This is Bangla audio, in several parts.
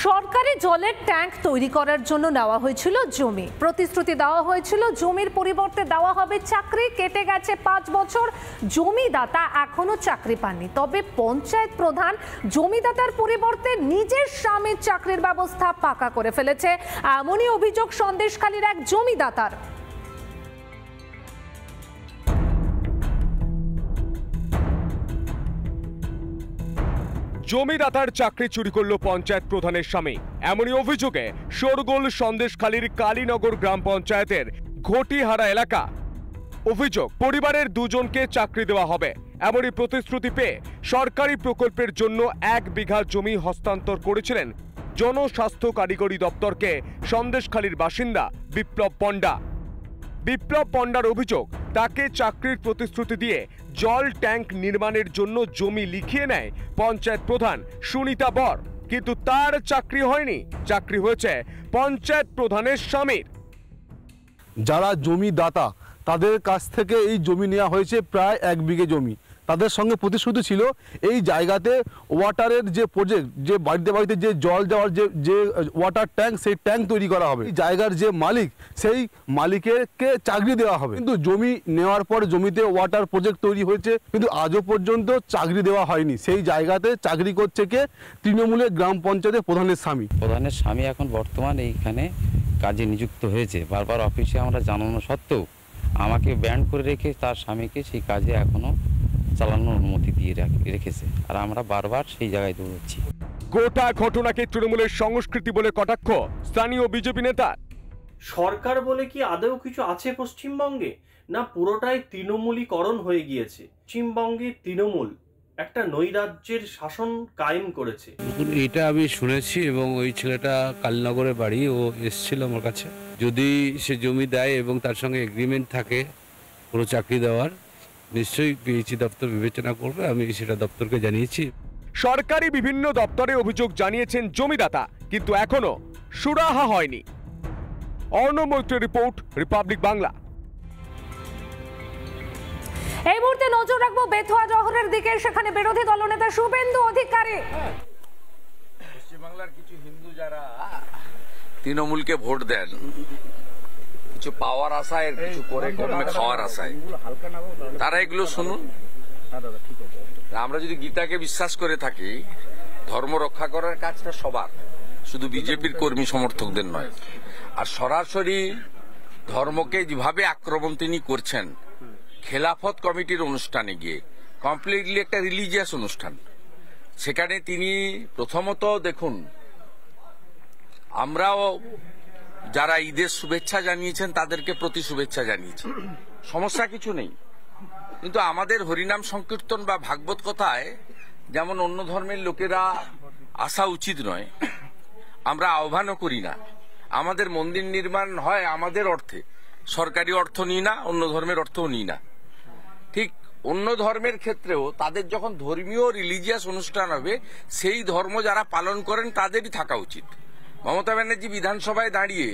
সরকারি জলের ট্যাঙ্ক তৈরি করার জন্য নেওয়া হয়েছিল জমি। প্রতিশ্রুতি দেওয়া হয়েছিল জমির পরিবর্তে দেওয়া হবে চাকরি। কেটে গেছে 5 বছর, জমিদাতা এখনো চাকরি পাননি। তবে পঞ্চায়েত প্রধান জমিদাতার পরিবর্তে নিজের স্বামীর চাকরির ব্যবস্থা পাকা করে ফেলেছে, এমনই অভিযোগ সন্দেশখালীর এক জমিদাতার। জমিদাতার চাকরি চুরি করল পঞ্চায়েত প্রধানের স্বামী, এমনই অভিযোগে শোরগোল সন্দেশখালীর কালীনগর গ্রাম পঞ্চায়েতের ঘটিহারা এলাকা। অভিযোগ, পরিবারের দুজনকে চাকরি দেওয়া হবে, এমনই প্রতিশ্রুতি পেয়ে সরকারি প্রকল্পের জন্য 1 বিঘা জমি হস্তান্তর করেছিলেন জনস্বাস্থ্য কারিগরি দপ্তরকে সন্দেশখালীর বাসিন্দা বিপ্লব পণ্ডা। বিপ্লব পণ্ডার অভিযোগ, তাকে চাকরির প্রতিশ্রুতি দিয়ে জল ট্যাঙ্ক নির্মাণের জন্য জমি লিখিয়ে নেয় পঞ্চায়েত প্রধান সুনিতা বর, কিন্তু তার চাকরি হয়নি, চাকরি হয়েছে পঞ্চায়েত প্রধানের স্বামীর। যারা জমিদাতা তাদের কাছ থেকে এই জমি নেওয়া হয়েছে প্রায় 1 বিঘে জমি। তাদের সঙ্গে প্রতিশ্রুতি ছিল এই জায়গাতে ওয়াটারের যে প্রজেক্ট, যে বাড়িতে বাড়িতে যে জল যাওয়ার যে ওয়াটার ট্যাঙ্ক, সেই ট্যাঙ্ক তৈরি করা হবে। এই জায়গার যে মালিক, সেই মালিককে চাকরি দেওয়া হবে। কিন্তু জমি নেওয়ার পর জমিতে ওয়াটার প্রজেক্ট তৈরি হয়েছে, কিন্তু আজও পর্যন্ত চাকরি দেওয়া হয়নি। সেই জায়গাতে চাকরি করছে কে? তৃণমূলের গ্রাম পঞ্চায়েতের প্রধানের স্বামী। প্রধানের স্বামী এখন বর্তমান এইখানে কাজে নিযুক্ত হয়েছে। বারবার অফিসে আমরা জানানো সত্ত্বেও আমাকে ব্যান্ড করে রেখে তার স্বামীকে সেই কাজে এখনো চালানোর অনুমতি দিয়ে রেখেছে, আর আমরা বারবার সেই জায়গায় দৌড়চ্ছি। গোটা ঘটনাকে তৃণমূলের সংস্কৃতি বলে কটাক্ষ স্থানীয় বিজেপি নেতা। সরকার বলে কি আদৌ কিছু আছে পশ্চিমবঙ্গে? না পুরোটাই তৃণমূলীকরণ হয়ে গিয়েছে। পশ্চিমবঙ্গে তৃণমূল একটা নৈরাজ্যের শাসন কায়েম করেছে। এটা আমি শুনেছি, এবং ওই ছেলেটা কালীনগরে বাড়ি, ও এসেছিল আমার কাছে। যদি সে জমি দেয় এবং তার সঙ্গে এগ্রিমেন্ট থাকে পুরো চাকরি দেওয়ার, নিশ্চয়ই পিএইচই দপ্তর বিবেচনা করবে। আমি সেটা দপ্তরকে জানিয়েছি। সরকারি বিভিন্ন দপ্তরে অভিযোগ জানিয়েছেন জমিদাতা, কিন্তু এখনো সুরাহা হয়নি। অর্ণব মৈত্রের রিপোর্ট, রিপাবলিক বাংলা। এই মুহূর্তে নজর রাখবো বেথুয়া জহরের দিকে। সেখানে বিরোধী দলনেতা শুভেন্দু অধিকারী। পশ্চিমবাংলার কিছু হিন্দু যারা তৃণমূলকে ভোট দেন কিছু পাওয়ার আশায়, কিছু করে কর্মে খাওয়ার আশায়, তারা এগুলো শুনুন। আমরা যদি গীতাকে বিশ্বাস করে থাকি, ধর্ম রক্ষা করার কাজটা সবার, শুধু বিজেপির কর্মী সমর্থকদের নয়। আর সরাসরি ধর্মকে যেভাবে আক্রমণ তিনি করছেন, খেলাফত কমিটির অনুষ্ঠানে গিয়ে, কমপ্লিটলি একটা রিলিজিয়াস অনুষ্ঠান, সেখানে তিনি প্রথমত দেখুন, আমরাও যারা ঈদের শুভেচ্ছা জানিয়েছেন তাদেরকে প্রতি শুভেচ্ছা জানিয়েছি, সমস্যা কিছু নেই। কিন্তু আমাদের হরিনাম সংকীর্তন বা ভাগবত কথায় যেমন অন্য ধর্মের লোকেরা আসা উচিত নয়, আমরা আহ্বানও করি না। আমাদের মন্দির নির্মাণ হয় আমাদের অর্থে, সরকারি অর্থ নিই না, অন্য ধর্মের অর্থও নিই না। ঠিক অন্য ধর্মের ক্ষেত্রেও তাদের যখন ধর্মীয় রিলিজিয়াস অনুষ্ঠান হবে, সেই ধর্ম যারা পালন করেন তাদেরই থাকা উচিত। মমতা ব্যানার্জি বিধানসভায় দাঁড়িয়ে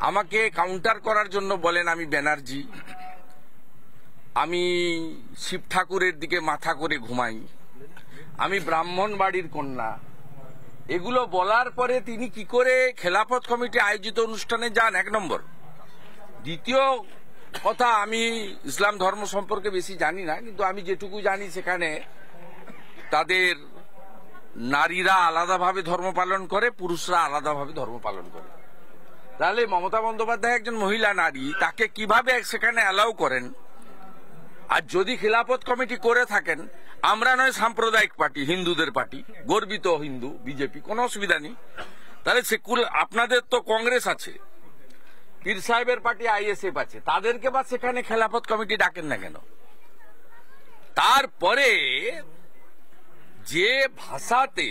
আমাকে কাউন্টার করার জন্য বলেন আমি ব্যানার্জি, আমি শিব ঠাকুরের দিকে মাথা করে ঘুমাই, আমি ব্রাহ্মণ বাড়ির কন্যা। এগুলো বলার পরে তিনি কি করে খেলাফত কমিটি আয়োজিত অনুষ্ঠানে যান? 1 নম্বর। দ্বিতীয় কথা, আমি ইসলাম ধর্ম সম্পর্কে বেশি জানি না, কিন্তু আমি যেটুকু জানি সেখানে তাদের নারীরা আলাদাভাবে ধর্ম পালন করে, পুরুষরা আলাদাভাবে ধর্ম পালন করে। তাহলে মমতা বন্দ্যোপাধ্যায় একজন মহিলা নারী, তাকে কিভাবে সেখানে অ্যালাউ করেন? আর যদি খিলাফত কমিটি করে থাকেন, আমরা নয় সাম্প্রদায়িক পার্টি, হিন্দুদের পার্টি, গর্বিত হিন্দু বিজেপি, কোনো অসুবিধা নেই। তাহলে সেকুল আপনাদের তো কংগ্রেস আছে, পীর সাহেবের পার্টি আইএসএফ আছে, তাদেরকে বা সেখানে খেলাফত কমিটি ডাকেন না কেন? তারপরে যে ভাষাতে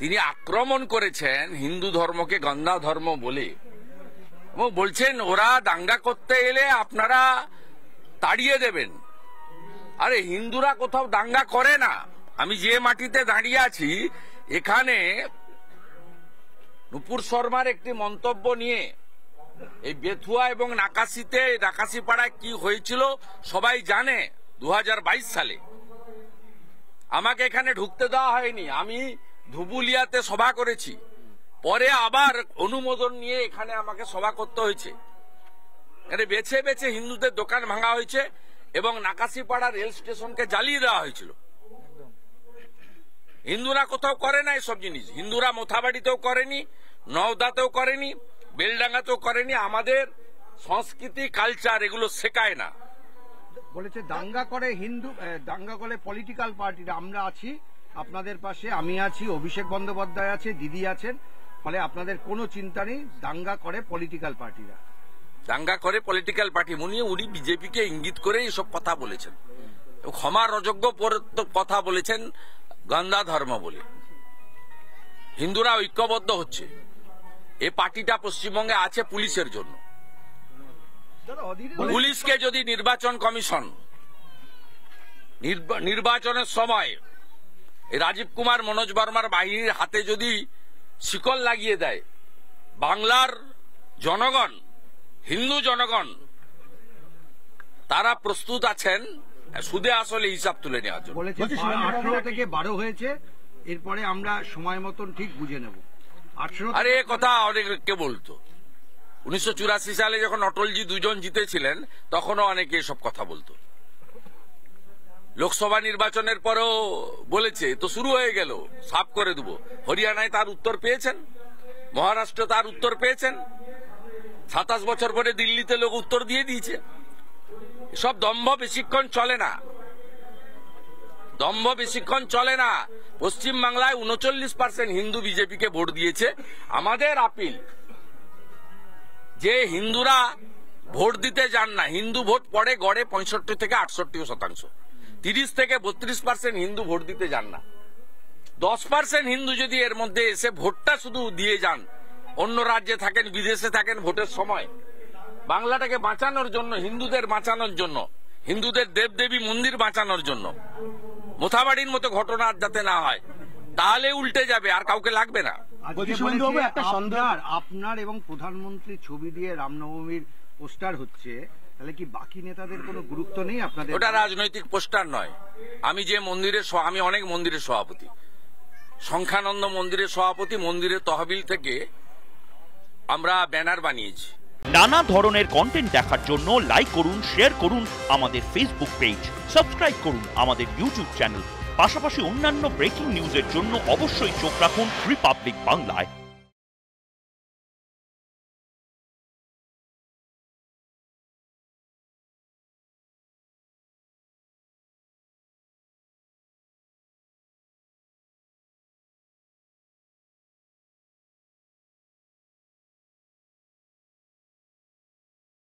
তিনি আক্রমণ করেছেন হিন্দু ধর্মকে গন্ধা ধর্ম বলে, এবং বলছেন ওরা দাঙ্গা করতে এলে আপনারা তাড়িয়ে দেবেন। আরে হিন্দুরা কোথাও দাঙ্গা করে না। আমি যে মাটিতে দাঁড়িয়ে আছি, এখানে নুপুর শর্মার একটি মন্তব্য নিয়ে এই বেথুয়া এবং নাকাশিপাড়ায় কি হয়েছিল সবাই জানে। 2022 সালে আমাকে এখানে ঢুকতে দেওয়া হয়নি। আমি ধুবুলিয়াতে সভা করেছি, পরে আবার অনুমোদন নিয়ে এখানে আমাকে সভা করতে হয়েছে। এখানে বেছে বেছে হিন্দুদের দোকান ভাঙা হয়েছে এবং নাকাশিপাড়া রেল স্টেশনকে জ্বালিয়ে দেওয়া হয়েছিল। হিন্দুরা কোথাও করে না এসব জিনিস, হিন্দুরা মোথাবাড়িতেও করেনি, নওদাতেও করেনি, বেলডাঙ্গাতেও করেনি। আমাদের সংস্কৃতি কালচার এগুলো শেখায় না। বলেছে দাঙ্গা করে দাঙ্গা করে পলিটিক্যাল পার্টিরা, আমরা আছি আপনাদের পাশে, আমি আছি, অভিষেক বন্দ্যোপাধ্যায় আছে, দিদি আছেন, ফলে আপনাদের কোনো চিন্তা নেই, দাঙ্গা করে পলিটিক্যাল পার্টিরা। দাঙ্গা করে পলিটিক্যাল পার্টি উনি বিজেপিকে ইঙ্গিত করে এসব কথা বলেছেন, ক্ষমার অযোগ্য কথা বলেছেন গন্ধা ধর্ম বলে। হিন্দুরা ঐক্যবদ্ধ হচ্ছে, এই পার্টিটা পশ্চিমবঙ্গে আছে পুলিশের জন্য। পুলিশকে যদি নির্বাচন কমিশন নির্বাচনের সময় রাজীব কুমার মনোজ বর্মার বাহিনীর হাতে যদি শিকল লাগিয়ে দেয়, বাংলার জনগণ, হিন্দু জনগণ তারা প্রস্তুত আছেন সুদে আসলে হিসাব তুলে নেওয়ার জন্য। 18 থেকে 12 হয়েছে, এরপরে আমরা সময় মতন ঠিক বুঝে নেব। আরে এ কথা অনেকে বলতো, 1984 সালে যখন অটলজি দুজন জিতেছিলেন তখনও অনেকে এসব কথা বলতো। লোকসভা নির্বাচনের পরেও বলেছে, তো শুরু হয়ে গেল, সাফ করে দেব। হরিয়ানায় তার উত্তর পেয়েছেন, মহারাষ্ট্র তার উত্তর পেয়েছেন, 27 বছর পরে দিল্লিতে লোক উত্তর দিয়ে দিয়েছে। সব দম্ভ বেশিক্ষণ চলে না, দম্ভ বেশিক্ষণ চলে না। পশ্চিম বাংলায় 39% হিন্দু বিজেপিকে ভোট দিয়েছে। আমাদের আপিল যে হিন্দুরা ভোট দিতে যান না, হিন্দু ভোট পড়ে গড়ে 65 থেকে 68%, 30 থেকে 32% হিন্দু ভোট দিতে যান না। 10% হিন্দু যদি এর মধ্যে এসে ভোটটা শুধু দিয়ে যান, অন্য রাজ্যে থাকেন, বিদেশে থাকেন, ভোটের সময় বাংলাটাকে বাঁচানোর জন্য, হিন্দুদের বাঁচানোর জন্য, হিন্দুদের দেবদেবী মন্দির বাঁচানোর জন্য, মোথাবাড়ির মতো ঘটনা আর যাতে না হয়, তাহলে উল্টে যাবে, আর কাউকে লাগবে না। আপনার এবং প্রধানমন্ত্রীর ছবি দিয়ে রামনবমীর পোস্টার হচ্ছে, তাহলে কি বাকি নেতাদের কোনো গুরুত্ব নেই আপনাদের? ওটা রাজনৈতিক পোস্টার নয়। আমি যে মন্দিরের আমি অনেক মন্দিরের সভাপতি, সংখ্যানন্দ মন্দিরের সভাপতি, মন্দিরের তহবিল থেকে আমরা ব্যানার বানিয়েছি। নানা ধরনের কন্টেন্ট দেখার জন্য লাইক করুন, শেয়ার করুন আমাদের ফেসবুক পেজ, সাবস্ক্রাইব করুন আমাদের ইউটিউব চ্যানেল। পাশাপাশি অন্যান্য ব্রেকিং নিউজের জন্য অবশ্যই চোখ রাখুন রিপাবলিক বাংলায়।